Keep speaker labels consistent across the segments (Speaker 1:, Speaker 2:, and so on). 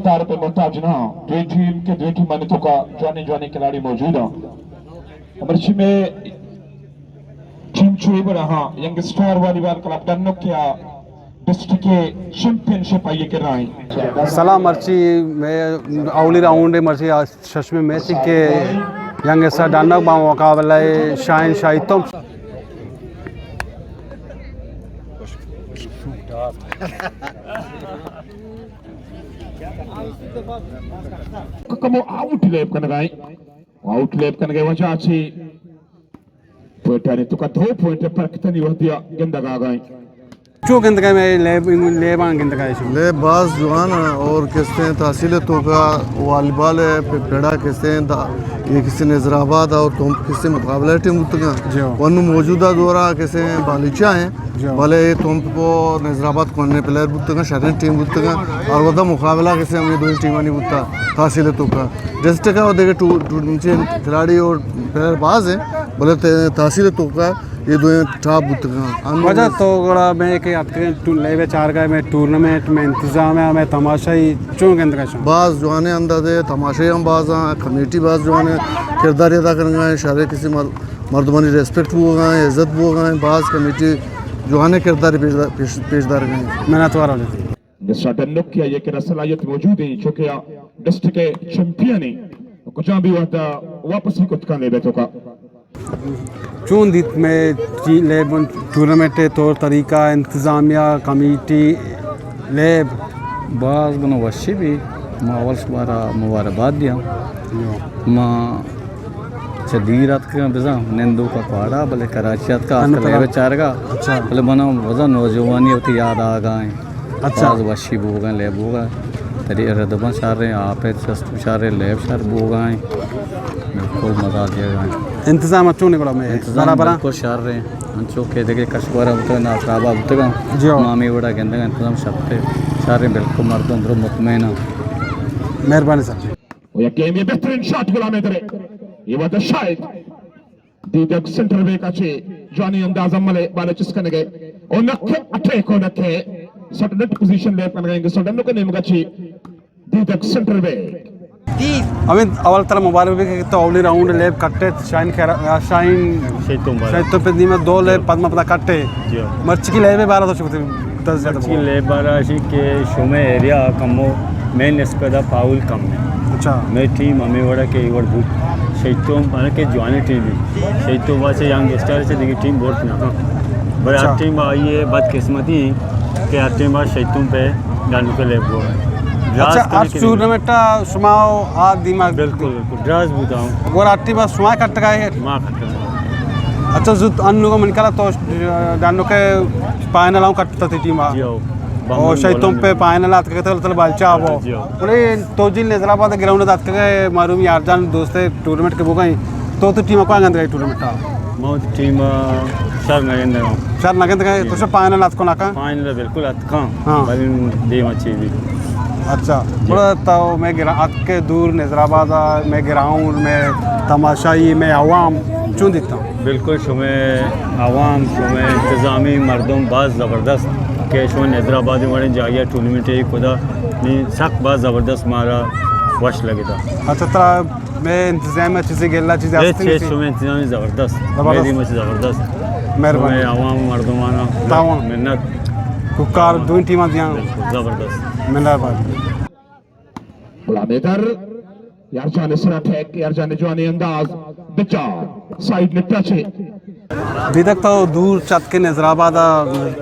Speaker 1: कलाकार पे मोहताज ना दो टीम के दो टीम तो का जाने जाने खिलाड़ी मौजूद हैं अमरची में टीम चुई बड़ा हाँ यंग स्टार वॉलीबॉल क्लब डन्नुक क्या डिस्ट्रिक्ट के चैंपियनशिप आइए कर रहे हैं
Speaker 2: सलाम मर्ची में अवली राउंड मर्ची शश में मैच के यंग स्टार डन्नुक बा मुकाबला शाही तुम्प
Speaker 1: कमो आउटलेप करने गए वजह से पॉइंट तो का 2 पॉइंट पर कितनी वहदिया गंदा गए
Speaker 2: क्यों गंदगा में ले गंदगा
Speaker 3: ले बास जवान और किस्ते हैं तहसील तो का वॉलीबॉल है पेड़ा किस्ते हैं ये किसी नजराबाद और तुम किससे मुकाबला टीम उतगा वन मौजूदा दौरा किसे बालिचा हैं भले तुम को नजराबाद कोने प्लेयर उतगा शहर टीम उतगा और वदा मुकाबला किसे हम ये दो टीम नहीं उतना तहसील तो का जस्ट का देखे खिलाड़ी और प्लेयर बाज है बोले तहसील तो का ये दो टॉप उतगा
Speaker 2: वजह तो गड़ा मैं के आपके लेवे 4 का में टूर्नामेंट में इंतजाम है मैं तमाशा ही क्यों गंदगा
Speaker 3: बाज जवाने अंदाजे तमाशे हम बाज कमेटी बाज जवाने किरदार अदा करेंगे शहर किसी मर्दमानी रेस्पेक्ट वो गए इज्जत वो गए बाज कमेटी जवाने किरदार पेशदार गए
Speaker 2: मेहनत वाला
Speaker 1: मिस्टर डन्नुक किया ये कि सलाहियत मौजूद है जो कि डिस्ट्रिक्ट के चैंपियन है कुछ भी होता वापस ही कुछ का ले बैठो का
Speaker 2: चून दित में लेब टूर्नामेंट तौर तरीका इंतज़ामिया कमेटी लेब
Speaker 4: बाज बनो वशी भी मावल सुबारा मुबारकबाद दिया माँ चदीरात का बिज़ा नंदू का पहाड़ा भले कराचियात का लेवे 4 का
Speaker 2: अच्छा
Speaker 4: भले बना वज़ा नौजवानी होती याद आ गए
Speaker 2: अच्छा
Speaker 4: वशी बो गए लेब हो गए तरी रदबा शारे आप शारे लेब शार बो गए बिल्कुल मज़ा दिया गया
Speaker 2: इंतजाम अच्छों ने बड़ा में बराबर
Speaker 4: को शार रहे हैं चौके देखे कशवारा उतरे नासराबा उतरे मामी बड़ा कहते हैं इंतजाम शब्द सारे बिल्कुल मर्द अंदर मुतमईन
Speaker 2: मेहरबानी सर
Speaker 1: और ये गेम ये बेहतरीन शॉट गुलाम है तेरे ये बात शायद दीदक सेंटर वे का चे जानी अंदाज अमले बाले चिस्कने गए और नखे अठे को नखे सटनेट पोजीशन ले करने गए सडन को नेम का चे दीदक सेंटर वे
Speaker 2: अमित अवल तरह मुबारक भी कि तो अवली राउंड लेब कट्टे शाही तुम पे दी में 2 लेब पद्मा पता कट्टे मर्ची की लेब 12 तो चुकते 10 ज्यादा
Speaker 4: की लेब 12 शी के शुमे एरिया कमो मेन स्पेदा पाउल कम है
Speaker 2: अच्छा
Speaker 4: मैं टीम हमें वड़ा के इवर बुक शैतों माने के जवानी टीम शैतों वासे यंग स्टार से देखी टीम बहुत ना बड़ा टीम आई है बदकिस्मती के टीम शैतों पे डालू के लेब हुआ
Speaker 2: अच्छा आज टूर्नामेंट सुमाओ आ दिमाग
Speaker 4: बिल्कुल ड्रास बताऊं
Speaker 2: और आटी बस सुमा कट गए है
Speaker 4: मां कट
Speaker 2: अच्छा जो अन्नू को मिलकर तो डानो के फाइनल आऊं कटता थी टीम और शायद तुम पे फाइनल आत के तल बालचा वो बोले तोजील नजराबाद ग्राउंड दात के मारूम यार जान दोस्त टूर्नामेंट के बोगई तो टीम को आंगन गई टूर्नामेंट
Speaker 4: मौत टीम
Speaker 2: सर नगन गए तो सब फाइनल आत को नाका
Speaker 4: फाइनल बिल्कुल आत का हां दे मची भी
Speaker 2: अच्छा थोड़ा तो मैं आज के दूर नजराबाद में ग्राउंड में तमाशाई में आवाम चुन देता हूँ
Speaker 4: बिल्कुल शुमें आवाम शुमें इंतज़ामी मर्दों बाज़ ज़बरदस्त के शुमें नजराबाद में जाइए टूर्नामेंट एक खुदा नहीं सख्त बाज़ ज़बरदस्त मारा वश लगे था
Speaker 2: अच्छा तरह मैं इंतज़ाम में चीज़ें गेला चीज़ें
Speaker 4: शुमें इंतज़ामी ज़बरदस्त
Speaker 2: मेहरबानी
Speaker 4: आवाम मर्दमाना मेहनत
Speaker 2: कुकार 2 टीम दिया
Speaker 4: ज़बरदस्त
Speaker 2: मेहरबानी
Speaker 1: गुलामेदर यार जाने सरा ठेक यार जाने जवानी अंदाज बिचा साइड ने टच है
Speaker 2: अभी तक तो दूर चत के नजराबाद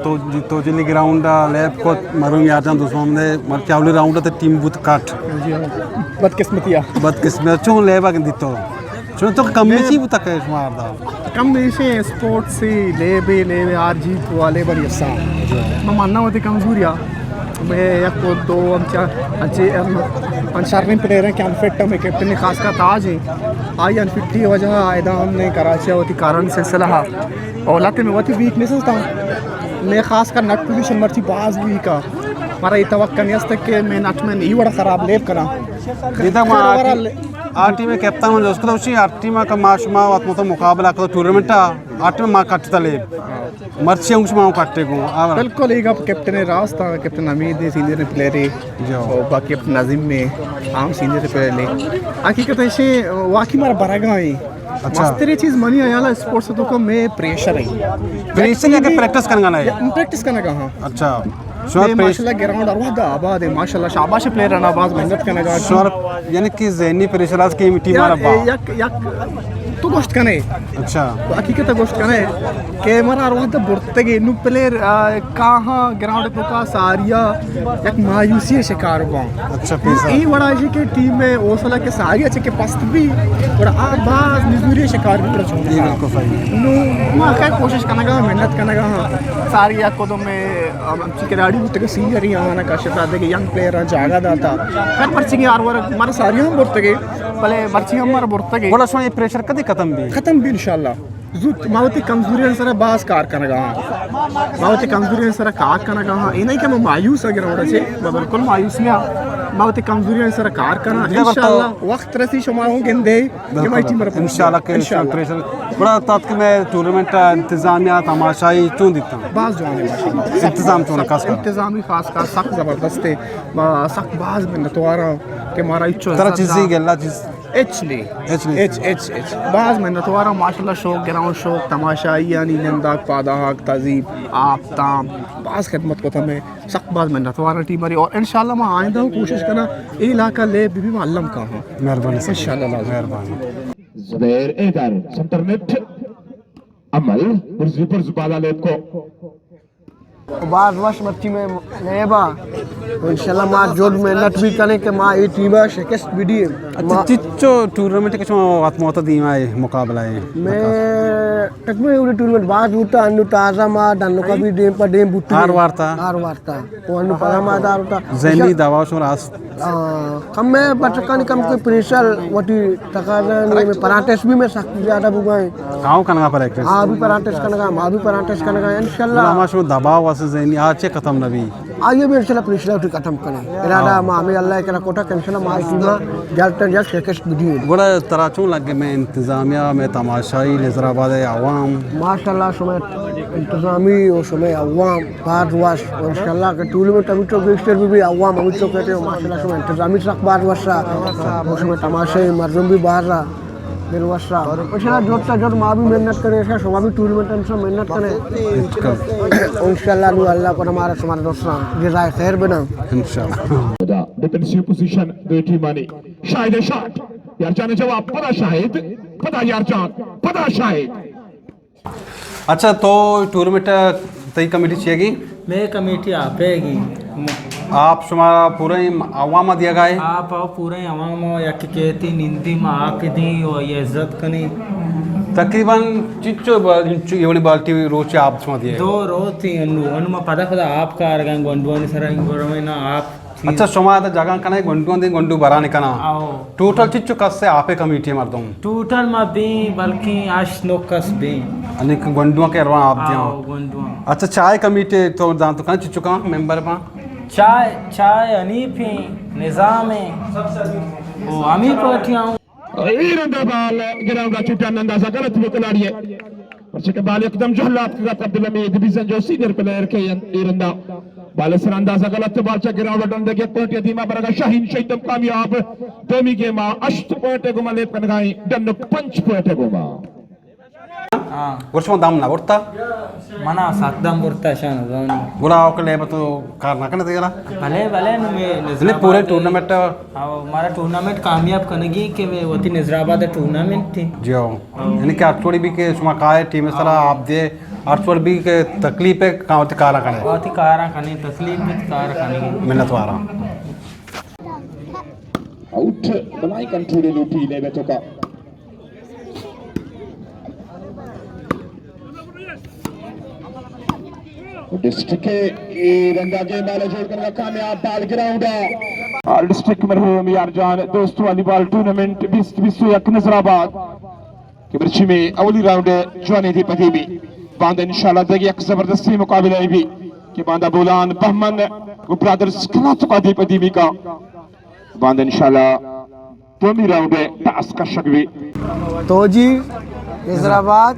Speaker 2: तो जिली ग्राउंड लेब को मरूम यार जान दोस्तों हमने मर चावली राउंड ते टीम बुत काट बदकिस्मत चों लेबा के दितो चों तो कमी बुत के मार दा
Speaker 5: कम से स्पोर्ट्स से ले आर जीत वाले बड़ी असा मैं मानना होती कमजोरिया मैं एक को 2 अनशारनी प्लेयर हैं कि अनफिट में कैप्टन ने खास का ताज है आई अनफिट की वजह आयदा हमने कराची होती कारण सिलसिला और लाते में होती वीकनेसेस था मैं खास कर नट पोजीशन मर्ची बाज भी का हमारा ये तवक्का नहीं तक कि मैं नट में नहीं बड़ा ख़राब लेप करा
Speaker 2: आ टीम में कैप्टन हो उसको उसी आ टीम का माशमा वात मुकाबला का टूर्नामेंट आ टीम मां काटता ले मर्ची अंश मां काटते को
Speaker 5: बिल्कुल एक आप कैप्टन रास्ता कैप्टन हमीद है सीनियर प्लेयर है और बाकी अपने नाजिम में आम सीनियर प्लेयर ले हकीकत ऐसे वाकई मारा बरागा है
Speaker 2: अच्छा
Speaker 5: मस्तेरी चीज मनी आयाला स्पोर्ट्स तो को मैं प्रेशर है
Speaker 2: प्रेशर के प्रैक्टिस करना है
Speaker 5: प्रैक्टिस करना कहां
Speaker 2: अच्छा
Speaker 5: शोर माशाल्लाह ग्राउंड और वादा आबाद है माशाल्लाह शाबाश प्लेयर रहना बाज मेहनत करने का
Speaker 2: शोर यानी कि ज़हनी प्रेशर आज की टीम वाला बा
Speaker 5: यक तो गोश्त कने
Speaker 2: अच्छा
Speaker 5: तो हकीकत गोश्त कने के मरा और वादा बुरतगे नु प्लेयर कहां ग्राउंड तो का सारिया एक मायूसी शिकार बा
Speaker 2: अच्छा पैसा
Speaker 5: ई बड़ा जी के टीम में ओसला के सारिया के पस्त भी और आबाद मजदूरी शिकार भी कर छोड़
Speaker 2: बिल्कुल सही
Speaker 5: नु मां का कोशिश करना का मेहनत करना का सारिया को तो मैं अच्छी खिलाड़ी बुतके सीनियर ही आना का शिफा दे के यंग प्लेयर जागा दाता कर पर्ची यार वर मार सारिया बुतके भले पर्ची हमारा बुतके
Speaker 2: बड़ा सोने प्रेशर कदी खत्म भी
Speaker 5: इंशाल्लाह जुत मावती कमजोरी सर बास कार करना मावती कमजोरी सर कार करना ये नहीं कि मैं मायूस है ग्राउंड से बिल्कुल मायूस नहीं मावती कमजोरी सर कार करना इंशाल्लाह वक्त रसी शुमा हो गेंदे ये माई टीम
Speaker 2: इंशाल्लाह के प्रेशर बड़ा तात के मैं टूर्नामेंट इंतजामिया तमाशाई चुन देता हूं
Speaker 5: बास जो है माशाल्लाह
Speaker 2: इंतजाम चुन खास कर
Speaker 5: इंतजाम भी खास कर सख्त जबरदस्त है सख्त बाज में नतवारा के मारा इच्छो
Speaker 2: तरह चीज़ गेला चीज़
Speaker 5: एच बाज में नतवारा माशाल्लाह शौक ग्राउंड शौक तमाशा यानी नंदाक पादाक तजीब आप ताम बाज खिदमत को तमें सख्त बाज में नतवारा टीम मरी और इंशाल्लाह मैं आइंदा कोशिश करना ये इलाका ले बीबी मालूम का हूं
Speaker 2: मेहरबानी
Speaker 5: इंशाल्लाह
Speaker 2: मेहरबानी
Speaker 1: जुबैर एदर सेंटरनेट अमल पुरजी पर जुबाला लेत को
Speaker 6: बाद वर्ष मच्छी में नेबा तो इंशाल्लाह मां जोड़ मेहनत भी करें कि मां ये टीम शिकस्त भी दी
Speaker 2: अच्छा चिच्चो टूर्नामेंट के जो आत्मोता दी माय मुकाबला है
Speaker 6: मैं तकमे उरे टूर्नामेंट बाद उता अन्नु ताजा मां दन्नुक भी डेम पर डेम बुट्टी
Speaker 2: हार वार्ता
Speaker 6: वो अन्नु परा मां दार उता
Speaker 2: ज़हनी दबाव शो रास
Speaker 6: कम में बटकानी कम कोई प्रेशर वटी तकाजा में परांटेस भी में सख्त ज्यादा बुगाए
Speaker 2: गांव कनगा पर एक
Speaker 6: हां भी परांटेस कनगा मां भी परांटेस कनगा इंशाल्लाह
Speaker 2: मां शो दबाव वासे ज़हनी आज से खत्म नबी
Speaker 6: आइए भी इंशाल्लाह प्रेशर उठी खत्म करें इरादा मां में अल्लाह के कोटा इंशाल्लाह मां टीम जल्द से जल्द शिकस्त भी
Speaker 2: बड़ा तराचू लगे में इंतजामिया में तमाशाई नजराबाद आवाम
Speaker 6: माशाल्लाह समय इंतजामी और समय अवाम बाद वाश और इंशाल्लाह के टूर्नामेंट अभी तो गेस्टर भी अवाम अभी तो कहते हो माशाल्लाह समय इंतजामी तक बाद वर्षा और समय तमाशे मर्दम भी बाहर रहा फिर वर्षा और इंशाल्लाह जोड़ता जोड़ माँ भी मेहनत करे ऐसा समय भी टूर्नामेंट में सब मेहनत करें इंशाल्लाह अल्लाह को हमारा तुम्हारे दोस्तों जज़ाए खैर बना
Speaker 2: इंशाल्लाह
Speaker 1: डिफेंसिव पोजीशन दो टीमानी शाहिद शॉट यार जाने जवाब पता शाहिद पता यार जान पता शाहिद
Speaker 2: अच्छा तो टूर्नामेंट तई कमेटी चाहिएगी
Speaker 7: मैं कमेटी आपेगी
Speaker 2: आप हमारा पूरा ही अवामा दिया गया है
Speaker 7: आप आओ पूरे अवाम या कि कहती निंदी में आप दी और ये इज्जत कनी
Speaker 2: तकरीबन चिच्चो इवनी बाल्टी रोचे आप सुमा दिए
Speaker 7: दो रोती अनु पदा पदा आप का अरगंग वंडुआनी सर इंगोरमेना आप
Speaker 2: अच्छा सोमा जगह कना गुंडू बरा निकना
Speaker 7: आओ
Speaker 2: टोटल चिच्चो कस से आपे कमेटी मर्दों
Speaker 7: टोटल मा बी बल्कि आश नोकस बी
Speaker 2: अनेक गुंडुआ के अरवा आप दिया
Speaker 7: आओ वंडुआ
Speaker 2: अच्छा चाय कमेटी तो जान तो कना चिच्चो का मेंबर पा
Speaker 7: चाय चाय अनीफी निजाम ओ अमी पटियाऊं
Speaker 1: इरंदा बाल ग्राउंड का छुट्टा अंदाजा गलत वो खिलाड़ी है बच्चे के बाल एकदम जोहलात के साथ अब्दुल हमीद डिवीजन जो सीनियर प्लेयर के इरंदा बाल सर अंदाजा गलत बाल चा ग्राउंड डंडे के पॉइंट धीमा बरगा शाहीन शैतम कामयाब दोमी गेम 8 पॉइंट गुमा लेप कनगाई दन्नुक 5 पॉइंट गुमा
Speaker 2: वर्ष में दाम ना वर्ता
Speaker 7: मना साकदम बुरता शान जानी
Speaker 2: बुरा आओ के ले तो कार ना तेरा
Speaker 7: भले भले
Speaker 2: इसने पूरे टूर्नामेंट
Speaker 7: हमारा टूर्नामेंट कामयाब करेगी कि मैं वती नजराबाद टूर्नामेंट थी
Speaker 2: जी हो यानी कि आठवड़ी भी के सुमा का है टीम सला आप दे आठवड़ी भी के तकलीफ है कावती कारा कने
Speaker 7: बहुत ही कारा कने तकलीफ भी कारा कने
Speaker 2: मेहनत वाला
Speaker 1: आउट बनाई कंट्रोल लूटी ले बेटो का डिस्ट्रिक्ट के रंगा गेम वाले जोड़कर कामयाब बाल ग्राउंड और डिस्ट्रिक्ट मरहूम यार जान दोस्त वॉलीबॉल टूर्नामेंट 2021 नजराबाद के बच्ची में अवली राउंड जाने थी पति भी बांधा इंशाल्लाह देगी एक जबरदस्ती मुकाबला भी कि बांधा बोलान बहमन वो ब्रदर्स कला तो का दी पति भी का बांधा इंशाल्लाह Tony Raude, Taska Shagvi,
Speaker 6: Tojeel Nazarabad,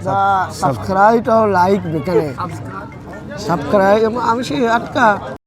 Speaker 6: the subscribe or like button. Subscribe, I'm sure